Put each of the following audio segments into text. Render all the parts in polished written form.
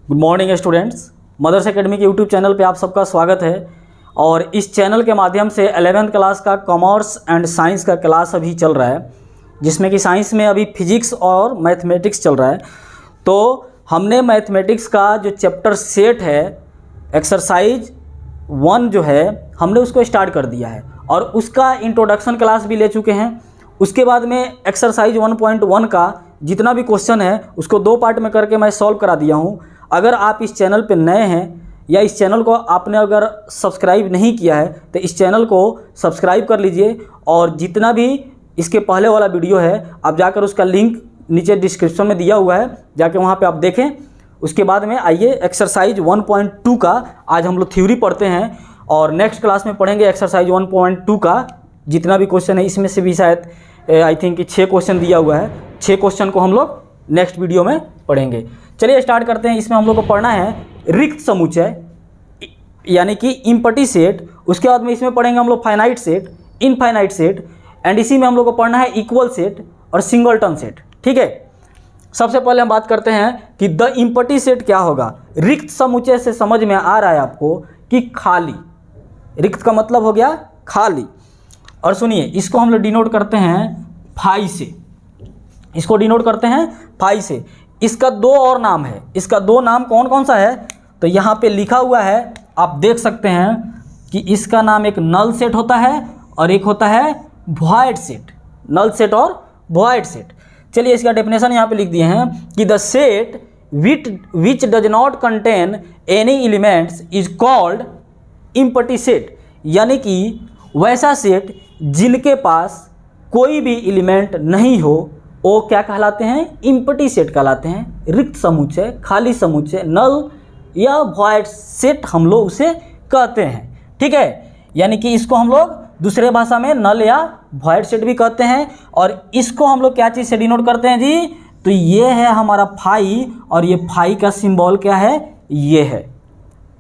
Good morning students. Mothers Academy के YouTube channel पे आप सबका स्वागत है। और इस चैनल के माध्यम से 11th क्लास का कॉमर्स एंड साइंस का क्लास अभी चल रहा है, जिसमें कि साइंस में अभी फिजिक्स और मैथमेटिक्स चल रहा है। तो हमने मैथमेटिक्स का जो चैप्टर सेट है, एक्सरसाइज 1 जो है, हमने उसको स्टार्ट कर दिया है और उसका इंट्रोडक्शन क्लास भी ले चुके हैं। उसके बाद में एक्सरसाइज 1.1 का जितना भी क्वेश्चन है उसको 2 पार्ट में करके मैं सॉल्व करा दिया हूँ। अगर आप इस चैनल पे नए हैं या इस चैनल को आपने अगर सब्सक्राइब नहीं किया है तो इस चैनल को सब्सक्राइब कर लीजिए, और जितना भी इसके पहले वाला वीडियो है आप जाकर उसका लिंक नीचे डिस्क्रिप्शन में दिया हुआ है, जाके वहाँ पे आप देखें। उसके बाद में आइए एक्सरसाइज 1.2 का आज हम लोग थ्योरी पढ़ते हैं और नेक्स्ट क्लास में पढ़ेंगे एक्सरसाइज 1.2 का जितना भी क्वेश्चन है। इसमें से भी शायद आई थिंक कि 6 क्वेश्चन दिया हुआ है। 6 क्वेश्चन को हम लोग नेक्स्ट वीडियो में पढ़ेंगे। चलिए स्टार्ट करते हैं। इसमें हम लोग को पढ़ना है रिक्त समुच्चय यानी कि इम्पटी सेट। उसके बाद में इसमें पढ़ेंगे हम लोग finite set, infinite set, and इसी में हम लोग को पढ़ना है इक्वल सेट और सिंगलटन सेट। ठीक है, सबसे पहले हम बात करते हैं कि द इम्पटी सेट क्या होगा। रिक्त समुच्चय से समझ में आ रहा है आपको कि खाली। रिक्त का मतलब हो गया खाली। और सुनिए, इसको हम लोग डिनोट करते हैं फाई से। इसको डिनोट करते हैं फाई से। इसका 2 और नाम है। इसका 2 नाम कौन कौन सा है तो यहाँ पे लिखा हुआ है, आप देख सकते हैं कि इसका नाम एक नल सेट होता है और एक होता है वॉइड सेट। नल सेट और वॉइड सेट। चलिए इसका डेफिनेशन यहाँ पे लिख दिए हैं कि the set which does not contain any elements is called empty set. यानी कि वैसा सेट जिनके पास कोई भी एलिमेंट नहीं हो वो क्या कहलाते हैं, इम्पटी सेट कहलाते हैं। रिक्त समुच्चय, खाली समुच्चय, नल या वॉइड सेट हम लोग उसे कहते हैं। ठीक है, यानी कि इसको हम लोग दूसरे भाषा में नल या वॉइड सेट भी कहते हैं। और इसको हम लोग क्या चीज़ से डिनोट करते हैं जी, तो ये है हमारा फाई, और ये फाई का सिंबल क्या है, ये है।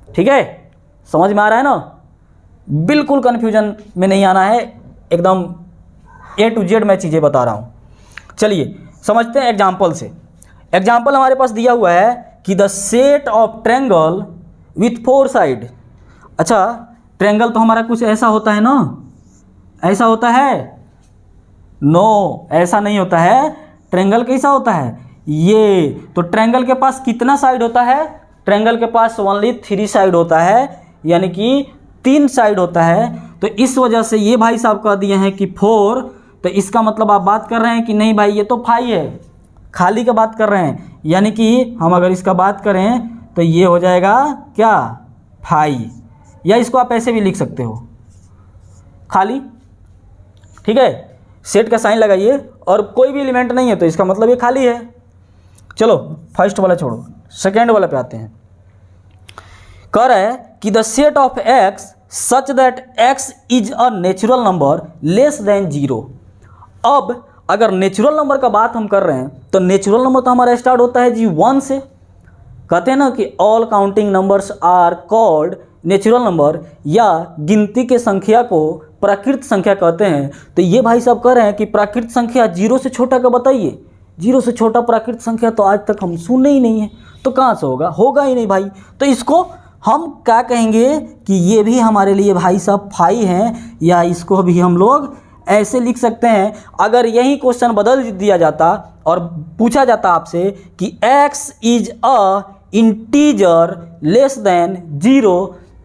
ठीक है, समझ में आ रहा है ना। बिल्कुल कन्फ्यूजन में नहीं आना है, एकदम A to Z मैं चीज़ें बता रहा हूँ। चलिए समझते हैं एग्जाम्पल से। एग्जाम्पल हमारे पास दिया हुआ है कि the set of triangle with 4 side. अच्छा, ट्रायंगल तो हमारा कुछ ऐसा होता है ना, ऐसा होता है? नो, ऐसा नहीं होता है। ट्रायंगल कैसा होता है, ये। तो ट्रायंगल के पास कितना साइड होता है, ट्रायंगल के पास ओनली 3 साइड होता है, यानी कि 3 साइड होता है। तो इस वजह से ये भाई साहब कह दिए हैं कि 4। तो इसका मतलब आप बात कर रहे हैं कि नहीं भाई ये तो फाई है, खाली का बात कर रहे हैं। यानी कि हम अगर इसका बात करें तो ये हो जाएगा क्या, फाई। या इसको आप ऐसे भी लिख सकते हो, खाली। ठीक है, सेट का साइन लगाइए और कोई भी एलिमेंट नहीं है तो इसका मतलब ये खाली है। चलो फर्स्ट वाला छोड़ो, सेकेंड वाला पे आते हैं। कह रहा है कि the set of X such that x is a natural number less than 0। अब अगर नेचुरल नंबर का बात हम कर रहे हैं तो नेचुरल नंबर तो हमारा स्टार्ट होता है जी 1 से। कहते हैं ना कि all counting numbers are called natural number, या गिनती के संख्या को प्राकृत संख्या कहते हैं। तो ये भाई साहब कह रहे हैं कि प्राकृत संख्या 0 से छोटा का बताइए। 0 से छोटा प्राकृत संख्या तो आज तक हम सुने ही नहीं है, तो कहाँ से होगा, होगा ही नहीं भाई। तो इसको हम क्या कहेंगे कि ये भी हमारे लिए भाई साहब फाई हैं, या इसको भी हम लोग ऐसे लिख सकते हैं। अगर यही क्वेश्चन बदल दिया जाता और पूछा जाता आपसे कि x is a integer less than 0,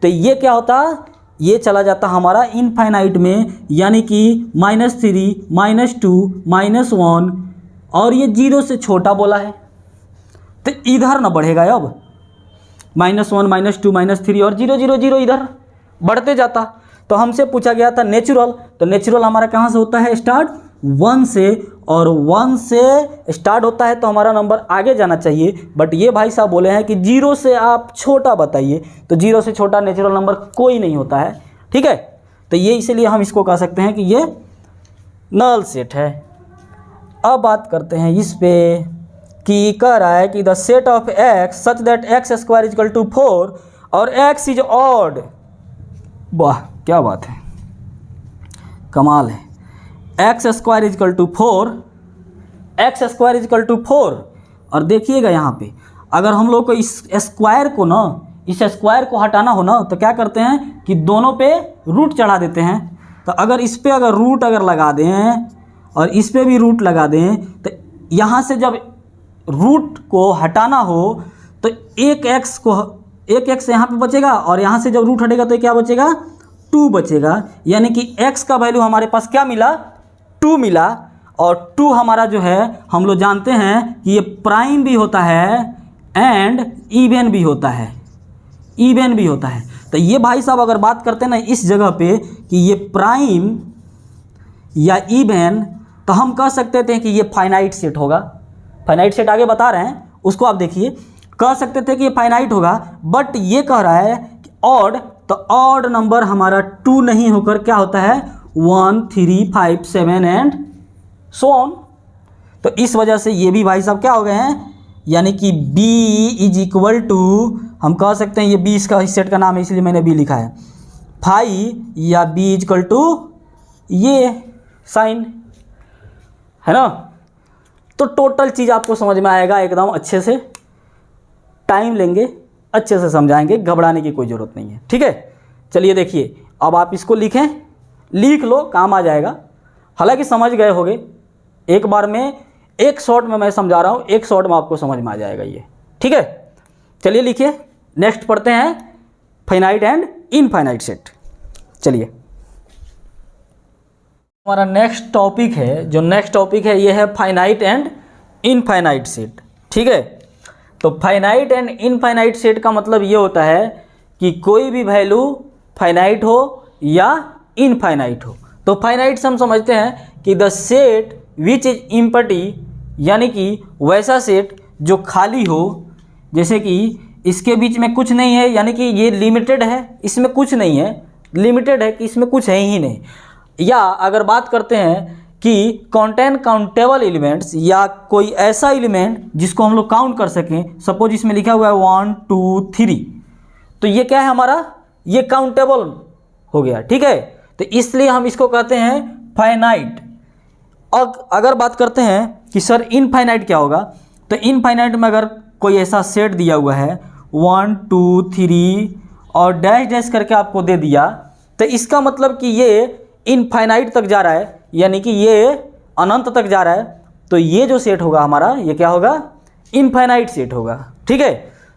तो ये क्या होता, ये चला जाता हमारा इनफाइनाइट में, यानी कि -3, -2, -1, और ये 0 से छोटा बोला है तो इधर ना बढ़ेगा। अब -1, -2, -3 और 0, 0, 0 इधर बढ़ते जाता। तो हमसे पूछा गया था नेचुरल, तो नेचुरल हमारा कहाँ से होता है, स्टार्ट 1 से, और 1 से स्टार्ट होता है तो हमारा नंबर आगे जाना चाहिए। बट ये भाई साहब बोले हैं कि 0 से आप छोटा बताइए, तो 0 से छोटा नेचुरल नंबर कोई नहीं होता है। ठीक है, तो ये इसीलिए हम इसको कह सकते हैं कि ये नल सेट है। अब बात करते हैं इस पे कि कह रहा है कि the set of X such that X square is equal to 4 और एक्स इज ऑड। वाह क्या बात है, कमाल है। X square is equal to 4, X square is equal to 4। और देखिएगा यहाँ पे अगर हम लोग को इस स्क्वायर को ना, इस स्क्वायर को हटाना हो ना, तो क्या करते हैं कि दोनों पे रूट चढ़ा देते हैं। तो अगर इस पे अगर रूट अगर लगा दें और इस पे भी रूट लगा दें, तो यहाँ से जब रूट को हटाना हो तो एक एक्स यहाँ पे बचेगा और यहाँ से जब रूट हटेगा तो क्या बचेगा, 2 बचेगा। यानी कि x का वैल्यू हमारे पास क्या मिला, 2 मिला। और 2 हमारा जो है हम लोग जानते हैं कि ये प्राइम भी होता है एंड इवन भी होता है, इवन भी होता है। तो ये भाई साहब अगर बात करते हैं ना इस जगह पे कि ये प्राइम या इवन, तो हम कह सकते थे कि ये फाइनाइट सेट होगा। फाइनाइट सेट आगे बता रहे हैं, उसको आप देखिए, कह सकते थे कि ये फाइनाइट होगा। बट ये कह रहा है कि ऑड, तो ऑड नंबर हमारा 2 नहीं होकर क्या होता है 1, 3, 5, 7 एंड सो ऑन। तो इस वजह से ये भी भाई साहब क्या हो गए हैं, यानी कि b इज इक्वल टू, हम कह सकते हैं ये b इसका इस सेट का नाम है इसलिए मैंने b लिखा है, 5 या b इज इक्वल टू ये साइन, है ना। तो टोटल चीज़ आपको समझ में आएगा एकदम अच्छे से, टाइम लेंगे, अच्छे से समझाएंगे, घबराने की कोई ज़रूरत नहीं है, ठीक है। चलिए देखिए, अब आप इसको लिखें, लिख लो, काम आ जाएगा। हालांकि समझ गए होगे, एक बार में एक शॉट में मैं समझा रहा हूँ, एक शॉट में आपको समझ में आ जाएगा ये, ठीक है। चलिए लिखिए, नेक्स्ट पढ़ते हैं फाइनाइट एंड इनफाइनाइट सेट। चलिए हमारा नेक्स्ट टॉपिक है, जो नेक्स्ट टॉपिक है ये है फाइनाइट एंड इनफाइनाइट सेट, ठीक है। तो फाइनाइट एंड इनफाइनाइट सेट का मतलब ये होता है कि कोई भी वैल्यू फाइनाइट हो या इनफाइनाइट हो। तो फाइनाइट से हम समझते हैं कि the set which is empty, यानी कि वैसा सेट जो खाली हो, जैसे कि इसके बीच में कुछ नहीं है, यानी कि ये लिमिटेड है, इसमें कुछ नहीं है, लिमिटेड है कि इसमें कुछ है ही नहीं। या अगर बात करते हैं कि कंटेन काउंटेबल एलिमेंट्स, या कोई ऐसा एलिमेंट जिसको हम लोग काउंट कर सकें, सपोज इसमें लिखा हुआ है 1, 2, 3, तो ये क्या है हमारा, ये काउंटेबल हो गया, ठीक है। तो इसलिए हम इसको कहते हैं फाइनाइट। और अगर बात करते हैं कि सर इनफाइनाइट क्या होगा, तो इनफाइनाइट में अगर कोई ऐसा सेट दिया हुआ है 1, 2, 3 और डैश डैश करके आपको दे दिया, तो इसका मतलब कि ये इनफाइनाइट तक जा रहा है, यानी कि ये अनंत तक जा रहा है। तो ये जो सेट होगा हमारा, ये क्या होगा, इनफाइनाइट सेट होगा, ठीक है।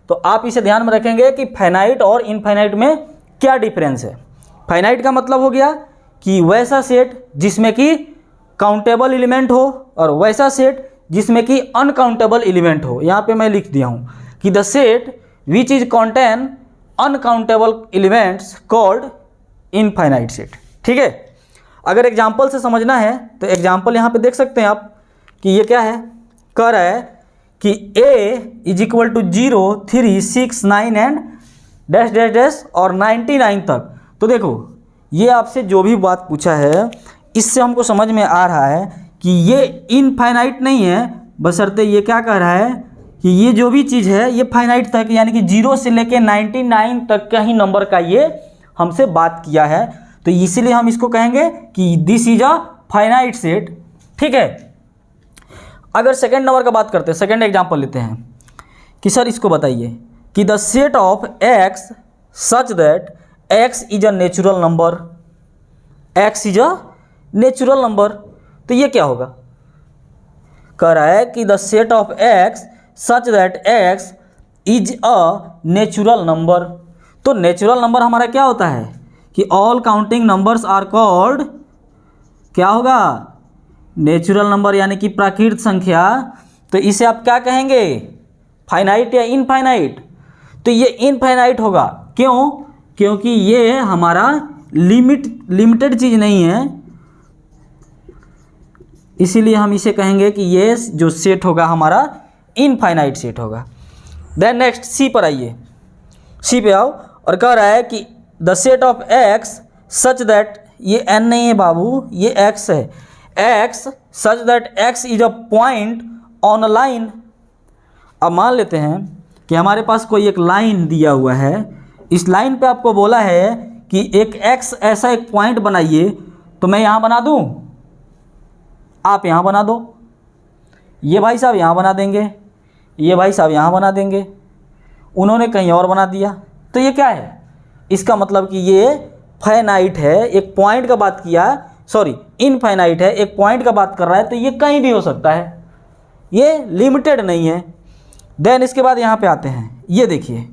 तो आप इसे ध्यान में रखेंगे कि फाइनाइट और इनफाइनाइट में क्या डिफरेंस है। फाइनाइट का मतलब हो गया कि वैसा सेट जिसमें कि काउंटेबल एलिमेंट हो, और वैसा सेट जिसमें कि अनकाउंटेबल एलिमेंट हो। यहाँ पे मैं लिख दिया हूँ कि the set which is contain uncountable elements called infinite set, ठीक है। अगर एग्जाम्पल से समझना है तो एग्जाम्पल यहाँ पे देख सकते हैं आप कि ये क्या है, कह रहा है कि a is equal to 0, 3, 6, 9 and dash dash dash और 99 तक। तो देखो ये आपसे जो भी बात पूछा है, इससे हमको समझ में आ रहा है कि ये इनफाइनाइट नहीं है, बशर्ते ये क्या कह रहा है कि ये जो भी चीज़ है ये फाइनाइट तक, यानी कि 0 से लेके 99 तक का ही नंबर का ये हमसे बात किया है। तो इसीलिए हम इसको कहेंगे कि this is a finite set, ठीक है। अगर सेकेंड नंबर का बात करते हैं, सेकेंड एग्जांपल लेते हैं कि सर इसको बताइए कि the set of x such that x is a natural number, x is a natural number. तो ये क्या होगा, कह रहा है कि the set of x such that x is a natural number. तो नेचुरल नंबर हमारा क्या होता है कि all counting numbers are called, क्या होगा, नेचुरल नंबर, यानी कि प्राकृत संख्या। तो इसे आप क्या कहेंगे, फाइनाइट या इनफाइनाइट। तो ये इनफाइनाइट होगा, क्यों, क्योंकि ये हमारा लिमिटेड चीज़ नहीं है, इसीलिए हम इसे कहेंगे कि ये जो सेट होगा हमारा इनफाइनाइट सेट होगा। देन नेक्स्ट सी पर आइए, सी पे आओ, और कह रहा है कि the set of x such that, ये n नहीं है बाबू, ये x है, x such that x is a point on a line. अब मान लेते हैं कि हमारे पास कोई एक लाइन दिया हुआ है, इस लाइन पे आपको बोला है कि एक x ऐसा एक पॉइंट बनाइए, तो मैं यहाँ बना दूँ, आप यहाँ बना दो, ये भाई साहब यहाँ बना देंगे, ये भाई साहब यहाँ बना देंगे, उन्होंने कहीं और बना दिया। तो ये क्या है, इसका मतलब कि ये फाइनाइट है, एक पॉइंट का बात किया, सॉरी इनफाइनाइट है, एक पॉइंट का बात कर रहा है, तो ये कहीं भी हो सकता है, ये लिमिटेड नहीं है। देन इसके बाद यहाँ पे आते हैं, ये देखिए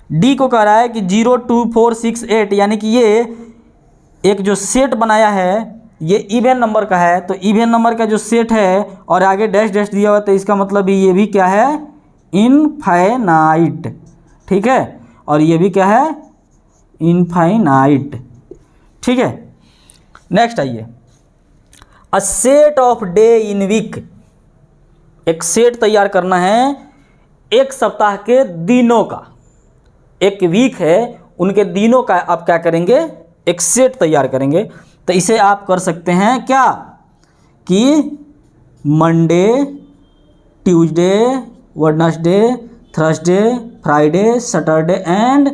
डी को कह रहा है कि 0 2 4 6 8, यानी कि ये एक जो सेट बनाया है ये इवन नंबर का है। तो इवन नंबर का जो सेट है और आगे डैश डैश दिया हुआ, तो इसका मतलब ये भी क्या है, इनफाइनाइट, ठीक है, और ये भी क्या है, इनफाइनाइट, ठीक है। नेक्स्ट आइए, a set of day in week, एक सेट तैयार करना है एक सप्ताह के दिनों का, एक वीक है उनके दिनों का आप क्या करेंगे, एक सेट तैयार करेंगे। तो इसे आप कर सकते हैं क्या कि Monday, Tuesday, Wednesday, Thursday, Friday, Saturday and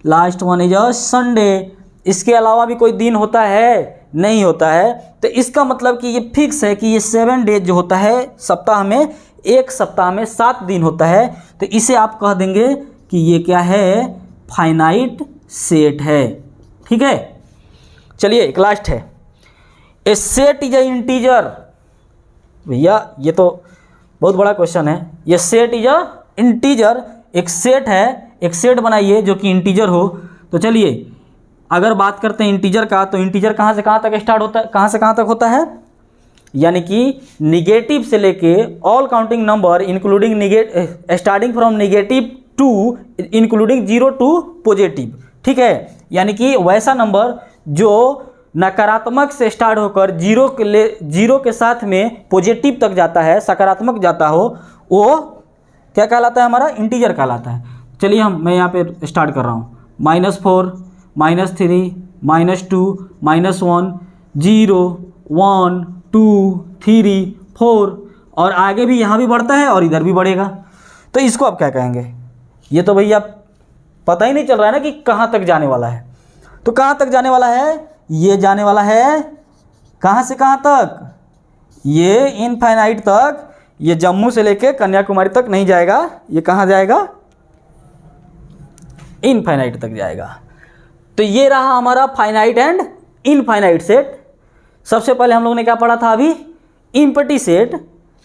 last one is a Sunday. इसके अलावा भी कोई दिन होता है, नहीं होता है। तो इसका मतलब कि ये फिक्स है कि ये 7 डेज जो होता है सप्ताह में, एक सप्ताह में 7 दिन होता है। तो इसे आप कह देंगे कि ये क्या है, फाइनाइट सेट है, ठीक है। चलिए एक लास्ट है, ए सेट इज अ इंटीजर। भैया ये तो बहुत बड़ा क्वेश्चन है, ये सेट इज अ इंटीजर, एक सेट है, एक सेट बनाइए जो कि इंटीजर हो। तो चलिए अगर बात करते हैं इंटीजर का, तो इंटीजर कहाँ से कहाँ तक स्टार्ट होता है, कहाँ से कहाँ तक होता है, यानी कि निगेटिव से लेके all counting number including starting from negative to including 0 to positive, ठीक है। यानी कि वैसा नंबर जो नकारात्मक से स्टार्ट होकर 0 के साथ में पॉजिटिव तक जाता है, सकारात्मक जाता हो, वो क्या कहलाता है, हमारा इंटीजर कहलाता है। चलिए मैं यहाँ पे स्टार्ट कर रहा हूँ, -4, -3, -2, -1, 0, 1, 2, 3, 4, और आगे भी यहाँ भी बढ़ता है और इधर भी बढ़ेगा। तो इसको आप क्या कहेंगे, ये तो भैया पता ही नहीं चल रहा है ना कि कहाँ तक जाने वाला है। तो कहाँ तक जाने वाला है, ये जाने वाला है कहाँ से कहाँ तक, ये इनफाइनाइट तक, ये जम्मू से लेके कन्याकुमारी तक नहीं जाएगा, ये कहाँ जाएगा, इनफाइनाइट तक जाएगा। तो ये रहा हमारा फाइनाइट एंड इनफाइनाइट सेट। सबसे पहले हम लोगों ने क्या पढ़ा था अभी, इम्पटी सेट,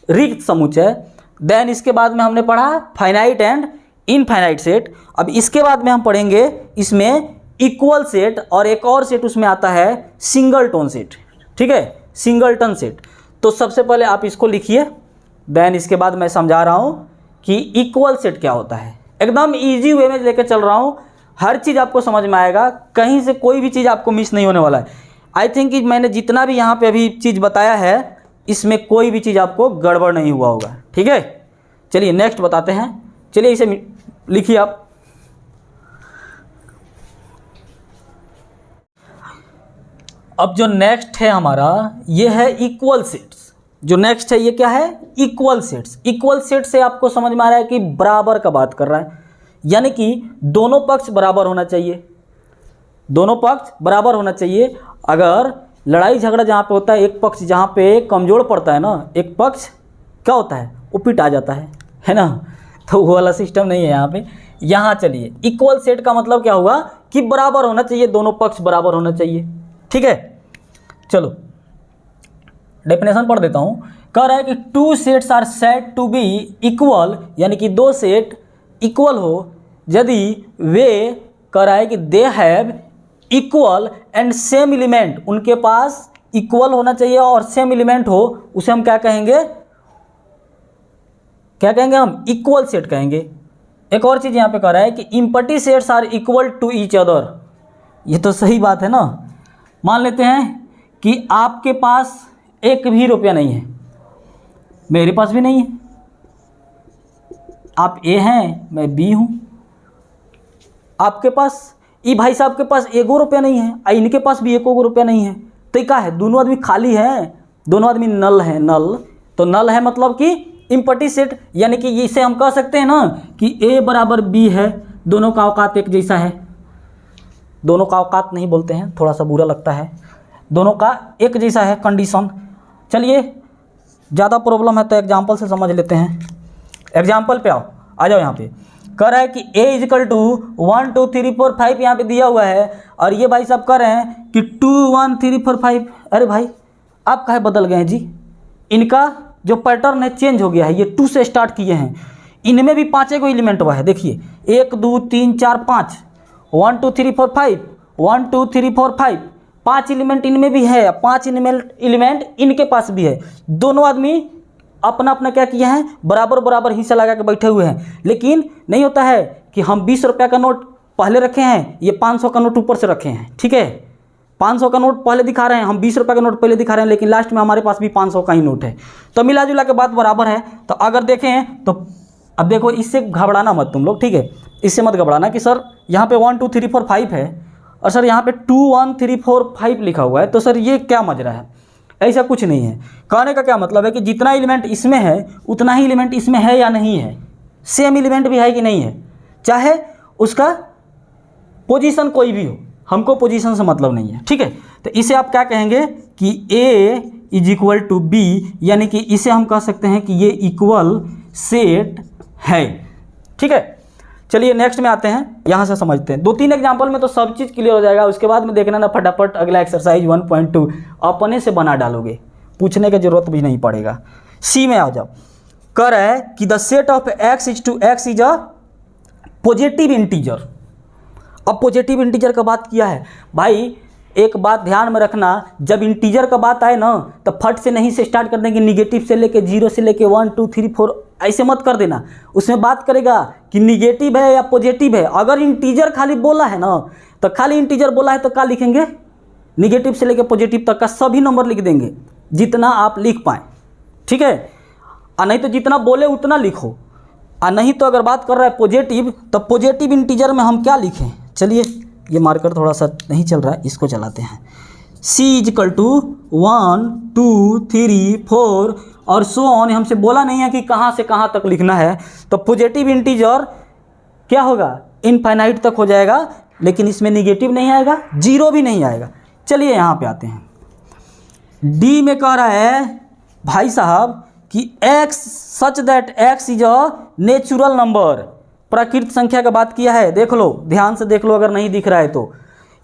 रिक्त समुच्चय। देन इसके बाद में हमने पढ़ा फाइनाइट एंड इनफाइनाइट सेट। अब इसके बाद में हम पढ़ेंगे इसमें इक्वल सेट, और एक और सेट उसमें आता है सिंगलटन सेट, ठीक है, सिंगलटन सेट। तो सबसे पहले आप इसको लिखिए, देन इसके बाद मैं समझा रहा हूँ कि इक्वल सेट क्या होता है। एकदम इजी वे में लेकर चल रहा हूँ, हर चीज़ आपको समझ में आएगा, कहीं से कोई भी चीज़ आपको मिस नहीं होने वाला है। आई थिंक कि मैंने जितना भी यहाँ पे अभी चीज़ बताया है, इसमें कोई भी चीज़ आपको गड़बड़ नहीं हुआ होगा, ठीक है। चलिए नेक्स्ट बताते हैं, चलिए इसे लिखिए आप। अब जो नेक्स्ट है हमारा, ये है इक्वल सेट्स। जो नेक्स्ट है ये क्या है, इक्वल सेट्स। इक्वल सेट से आपको समझ में आ रहा है कि बराबर का बात कर रहा है, यानी कि दोनों पक्ष बराबर होना चाहिए, दोनों पक्ष बराबर होना चाहिए। अगर लड़ाई झगड़ा जहाँ पे होता है, एक पक्ष जहाँ पे कमज़ोर पड़ता है ना, एक पक्ष क्या होता है, वो पिटा जाता है ना। तो वो वाला सिस्टम नहीं है यहाँ पे। यहाँ चलिए इक्वल सेट का मतलब क्या हुआ कि बराबर होना चाहिए, दोनों पक्ष बराबर होना चाहिए, ठीक है। चलो डेफिनेशन पढ़ देता हूँ। कह रहा है कि 2 sets are said to be equal, यानी कि 2 सेट इक्वल हो यदि वे, कह रहा है कि they have equal and same element, उनके पास इक्वल होना चाहिए और सेम एलिमेंट हो, उसे हम क्या कहेंगे, क्या कहेंगे, हम इक्वल सेट कहेंगे। एक और चीज़ यहाँ पे कह रहा है कि empty sets are equal to each other. ये तो सही बात है ना। मान लेते हैं कि आपके पास 1 भी रुपया नहीं है, मेरे पास भी नहीं है, आप ए हैं, मैं बी हूँ, आपके पास ई भाई साहब के पास 1 रुपया नहीं है, इनके पास भी 1 रुपया नहीं है। तो क्या है, दोनों आदमी खाली हैं, दोनों आदमी नल हैं, नल। तो नल है मतलब कि इम्पटी सेट, यानी कि इसे हम कह सकते हैं ना कि ए बराबर बी है, दोनों का औकात एक जैसा है। दोनों का औकात नहीं बोलते हैं, थोड़ा सा बुरा लगता है, दोनों का एक जैसा है कंडीशन। चलिए ज़्यादा प्रॉब्लम है तो एग्जाम्पल से समझ लेते हैं। एग्जाम्पल पे आओ, आ जाओ यहाँ पे। कह रहा है कि a इजिकल टू 1 2 3 4 5 यहाँ पे दिया हुआ है, और ये भाई साहब कह रहे हैं कि 2 1 3 4 5। अरे भाई आप काहे बदल गए हैं जी, इनका जो पैटर्न है चेंज हो गया है। ये 2 से स्टार्ट किए हैं, इनमें भी 5 को एलिमेंट हुआ है। देखिए 1 2 3 4 5, 1 2 3 4 5, 1 2 3 4 5, 5 एलिमेंट इनमें भी है, 5 एलिमेंट इनके पास भी है। दोनों आदमी अपना अपना क्या किए हैं, बराबर बराबर हिस्सा लगा के बैठे हुए हैं। लेकिन नहीं होता है कि हम 20 रुपये का नोट पहले रखे हैं, ये 500 का नोट ऊपर से रखे हैं। ठीक है, 500 का नोट पहले दिखा रहे हैं, हम 20 रुपये का नोट पहले दिखा रहे हैं, लेकिन लास्ट में हमारे पास भी 500 का ही नोट है। तो मिला जुला के बात बराबर है। तो अगर देखें तो अब देखो, इससे घबराना मत तुम लोग, ठीक है, इससे मत घबराना कि सर यहाँ पे 1 2 3 4 5 है और सर यहाँ पे 2 1 3 4 5 लिखा हुआ है, तो सर ये क्या मजरा है। ऐसा कुछ नहीं है। कहने का क्या मतलब है कि जितना एलिमेंट इसमें है उतना ही एलिमेंट इसमें है या नहीं है, सेम एलिमेंट भी है कि नहीं है, चाहे उसका पोजीशन कोई भी हो, हमको पोजीशन से मतलब नहीं है। ठीक है, तो इसे आप क्या कहेंगे कि A is equal to B, यानी कि इसे हम कह सकते हैं कि ये इक्वल सेट है। ठीक है, चलिए नेक्स्ट में आते हैं, यहाँ से समझते हैं। 2-3 एग्जाम्पल में तो सब चीज़ क्लियर हो जाएगा, उसके बाद में देखना ना फटाफट अगला एक्सरसाइज 1.2 अपने से बना डालोगे, पूछने की जरूरत भी नहीं पड़ेगा। सी में आ जाओ। कह रहा है कि the set of x is to x is a positive integer. अब पॉजिटिव इंटीजर का बात किया है भाई, एक बात ध्यान में रखना, जब इंटीजर का बात आए ना तो फट से नहीं से स्टार्ट कर देंगे, निगेटिव से लेके 0 से लेके 1 2 3 4 ऐसे मत कर देना। उसमें बात करेगा कि निगेटिव है या पॉजिटिव है। अगर इंटीजर खाली बोला है ना, तो खाली इंटीजर बोला है तो क्या लिखेंगे, निगेटिव से लेके पॉजिटिव तक का सभी नंबर लिख देंगे, जितना आप लिख पाएँ। ठीक है, और नहीं तो जितना बोले उतना लिखो, और नहीं तो अगर बात कर रहा है पॉजिटिव, तो पॉजिटिव इंटीजर में हम क्या लिखें। चलिए ये मार्कर थोड़ा सा नहीं चल रहा है, इसको चलाते हैं। C इजिकल टू 1 2 3 4 और सो ऑन। हमसे बोला नहीं है कि कहाँ से कहाँ तक लिखना है, तो पॉजिटिव इंटीजर क्या होगा, इनफाइनाइट तक हो जाएगा, लेकिन इसमें निगेटिव नहीं आएगा, 0 भी नहीं आएगा। चलिए यहाँ पे आते हैं। D में कह रहा है भाई साहब कि x such that x is a natural number. प्राकृत संख्या का बात किया है, देख लो, ध्यान से देख लो अगर नहीं दिख रहा है तो।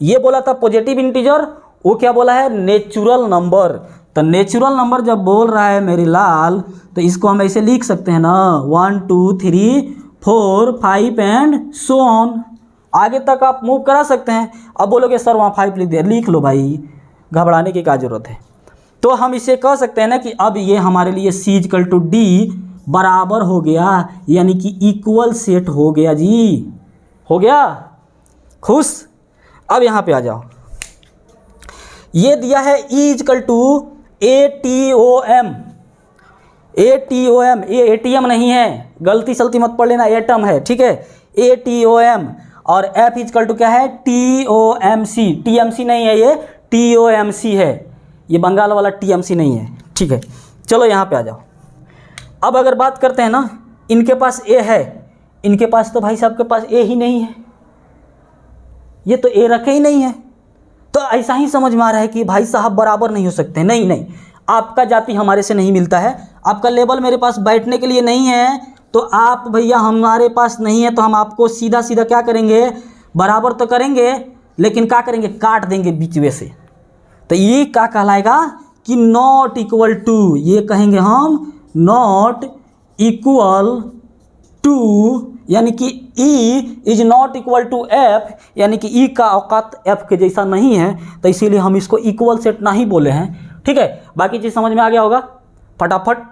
ये बोला था पॉजिटिव इंटीजर, वो क्या बोला है, नेचुरल नंबर। तो नेचुरल नंबर जब बोल रहा है मेरी लाल, तो इसको हम ऐसे लिख सकते हैं ना, 1 2 3 4 5 एंड सो ऑन। आगे तक आप मूव करा सकते हैं। अब बोलोगे सर वहाँ 5 लिख दिया, लिख लो भाई, घबराने की क्या जरूरत है। तो हम इसे कह सकते हैं ना कि अब ये हमारे लिए C इक्वल टू D बराबर हो गया, यानी कि इक्वल सेट हो गया जी, हो गया, खुश। अब यहाँ पे आ जाओ, ये दिया है E equal to ATOM। ATOM, ये ATM नहीं है, गलती सलती मत पढ़ लेना, एटम है। ठीक है, ATOM। और F इक्वल टू क्या है, TOMC। TMC नहीं है, ये TOMC है, ये बंगाल वाला TMC नहीं है। ठीक है, चलो यहाँ पे आ जाओ। अब अगर बात करते हैं ना, इनके पास A है, इनके पास तो भाई साहब के पास A ही नहीं है, ये तो A रखे ही नहीं है। तो ऐसा ही समझ में आ रहा है कि भाई साहब बराबर नहीं हो सकते। नहीं नहीं, आपका जाति हमारे से नहीं मिलता है, आपका लेवल मेरे पास बैठने के लिए नहीं है, तो आप भैया हमारे पास नहीं है, तो हम आपको सीधा सीधा क्या करेंगे, बराबर तो करेंगे, लेकिन क्या करेंगे, काट देंगे बीच में से। तो ये क्या कहलाएगा कि नॉट इक्वल टू, ये कहेंगे हम नॉट इक्वल टू, यानी कि E is not equal to F, यानी कि E का औकात F के जैसा नहीं है, तो इसीलिए हम इसको इक्वल सेट नहीं बोले हैं। ठीक है, बाकी चीज़ समझ में आ गया होगा, फटाफट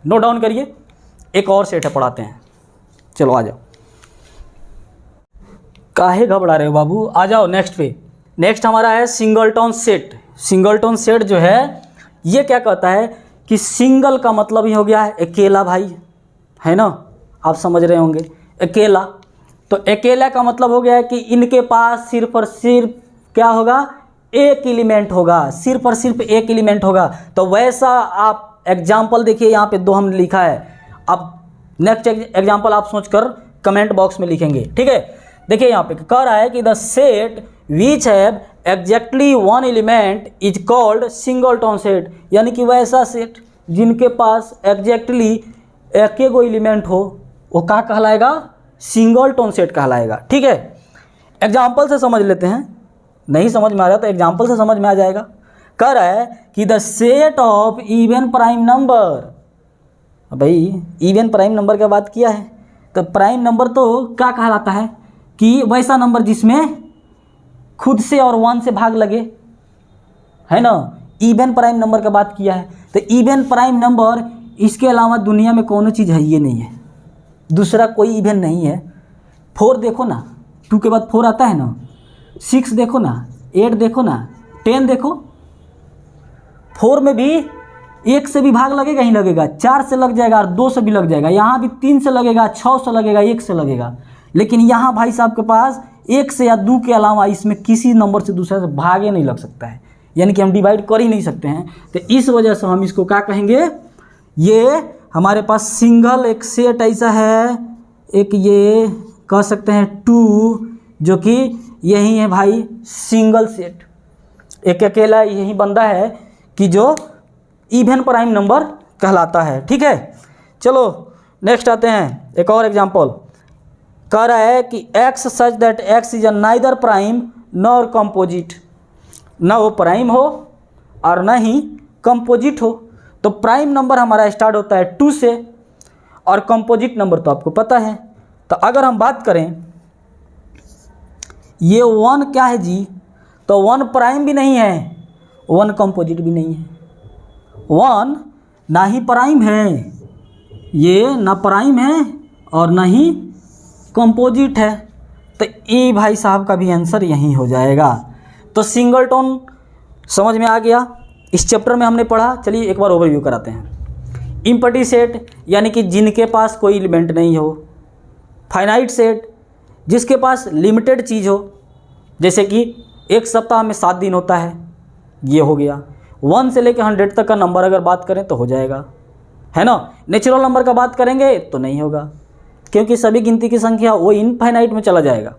नोट डाउन करिए। एक और सेट है, पढ़ाते हैं, चलो आ जाओ। काहे घबरा रहे हो बाबू, आ जाओ नेक्स्ट पे। नेक्स्ट हमारा है सिंगलटन सेट। सिंगलटन सेट जो है ये क्या कहता है कि सिंगल का मतलब ही हो गया है अकेला, भाई है ना, आप समझ रहे होंगे, अकेला। तो अकेला का मतलब हो गया है कि इनके पास सिर्फ और सिर्फ क्या होगा, एक एलिमेंट होगा, सिर्फ और सिर्फ एक एलिमेंट होगा। तो वैसा आप एग्जाम्पल देखिए, यहाँ पे 2 हमने लिखा है। अब नेक्स्ट एग्जाम्पल आप सोचकर कमेंट बॉक्स में लिखेंगे। ठीक है, देखिए यहाँ पे कह रहा है कि the set which have exactly 1 element is called singleton set, यानी कि वैसा सेट जिनके पास एग्जैक्टली एक गो एलिमेंट हो वो क्या कहलाएगा, सिंगलटन सेट कहलाएगा। ठीक है, एग्जाम्पल से समझ लेते हैं, नहीं समझ में आ रहा तो एग्जाम्पल से समझ में आ जाएगा। कह रहा है कि the set of even prime number, भाई इवन प्राइम नंबर का बात किया है तो प्राइम नंबर तो क्या कहलाता है कि वैसा नंबर जिसमें खुद से और 1 से भाग लगे, है ना। इवन प्राइम नंबर का बात किया है तो इवन प्राइम नंबर, इसके अलावा दुनिया में कौन चीज़ है, ये नहीं है, दूसरा कोई इवन नहीं है। 4 देखो ना, 2 के बाद 4 आता है ना, 6 देखो ना, 8 देखो ना, 10 देखो, 4 में भी 1 से भी भाग लगेगा ही लगेगा, 4 से लग जाएगा और 2 से भी लग जाएगा, यहाँ भी 3 से लगेगा, 6 से लगेगा, 1 से लगेगा। लेकिन यहाँ भाई साहब के पास 1 से या 2 के अलावा इसमें किसी नंबर से दूसरे से भागे नहीं लग सकता है, यानी कि हम डिवाइड कर ही नहीं सकते हैं। तो इस वजह से हम इसको क्या कहेंगे, ये हमारे पास सिंगल एक सेट ऐसा है, एक ये कह सकते हैं 2, जो कि यही है भाई सिंगल सेट, एक अकेला यही बंदा है कि जो इवन प्राइम नंबर कहलाता है। ठीक है, चलो नेक्स्ट आते हैं, एक और एग्जांपल। कह रहा है कि x such that x is neither prime nor composite, ना वो प्राइम हो और ना ही कंपोजिट हो। तो प्राइम नंबर हमारा स्टार्ट होता है 2 से और कंपोजिट नंबर तो आपको पता है। तो अगर हम बात करें ये 1 क्या है जी, तो 1 प्राइम भी नहीं है, 1 कंपोजिट भी नहीं है। 1 ना ही प्राइम है, ये ना प्राइम है और ना ही कंपोजिट है। तो ये भाई साहब का भी आंसर यही हो जाएगा। तो सिंगलटन समझ में आ गया, इस चैप्टर में हमने पढ़ा। चलिए एक बार ओवरव्यू कराते हैं। इम्पटी सेट यानी कि जिनके पास कोई एलिमेंट नहीं हो। फाइनाइट सेट जिसके पास लिमिटेड चीज़ हो, जैसे कि एक सप्ताह में 7 दिन होता है, ये हो गया। 1 से लेकर 100 तक का नंबर अगर बात करें तो हो जाएगा, है ना। नेचुरल नंबर का बात करेंगे तो नहीं होगा, क्योंकि सभी गिनती की संख्या वो इनफाइनाइट में चला जाएगा।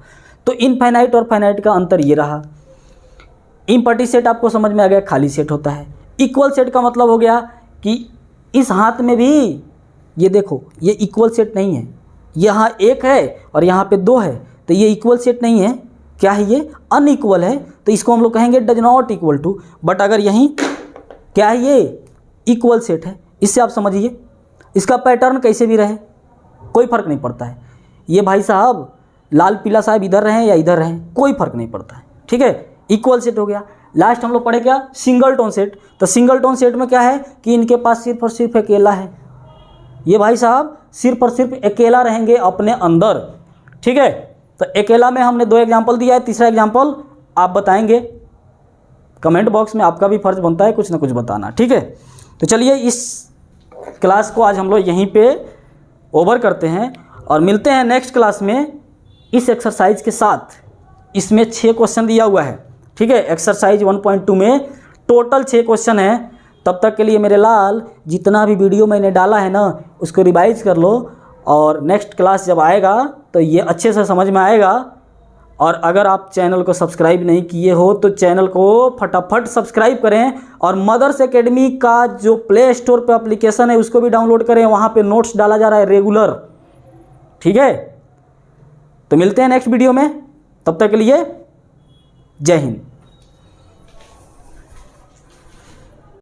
तो इनफाइनाइट और फाइनाइट का अंतर ये रहा। इम्पटी सेट आपको समझ में आ गया, खाली सेट होता है। इक्वल सेट का मतलब हो गया कि इस हाथ में भी ये देखो, ये इक्वल सेट नहीं है, यहाँ 1 है और यहाँ पे 2 है, तो ये इक्वल सेट नहीं है। क्या है ये, अनइक्वल है, तो इसको हम लोग कहेंगे does not equal to. But अगर यहीं क्या है, ये इक्वल सेट है। इससे आप समझिए इसका पैटर्न कैसे भी रहे कोई फ़र्क नहीं पड़ता है। ये भाई साहब लाल पीला साहब इधर रहें या इधर रहें कोई फ़र्क नहीं पड़ता है। ठीक है, इक्वल सेट हो गया। लास्ट हम लोग पढ़े क्या, सिंगल टोन सेट। तो सिंगल टोन सेट में क्या है कि इनके पास सिर्फ और सिर्फ अकेला है, ये भाई साहब सिर्फ और सिर्फ अकेला रहेंगे अपने अंदर। ठीक है, तो अकेला में हमने 2 एग्जाम्पल दिया है, तीसरा एग्जाम्पल आप बताएंगे कमेंट बॉक्स में, आपका भी फर्ज बनता है कुछ ना कुछ बताना। ठीक है, तो चलिए इस क्लास को आज हम लोग यहीं पे ओवर करते हैं और मिलते हैं नेक्स्ट क्लास में इस एक्सरसाइज के साथ। इसमें 6 क्वेश्चन दिया हुआ है। ठीक है, एक्सरसाइज 1.2 में टोटल 6 क्वेश्चन है। तब तक के लिए मेरे लाल जितना भी वीडियो मैंने डाला है ना उसको रिवाइज कर लो, और नेक्स्ट क्लास जब आएगा तो ये अच्छे से समझ में आएगा। और अगर आप चैनल को सब्सक्राइब नहीं किए हो तो चैनल को फटाफट सब्सक्राइब करें, और मदर्स एकेडमी का जो प्ले स्टोर पे एप्लीकेशन है उसको भी डाउनलोड करें, वहाँ पे नोट्स डाला जा रहा है रेगुलर। ठीक है, तो मिलते हैं नेक्स्ट वीडियो में, तब तक के लिए जय हिंद।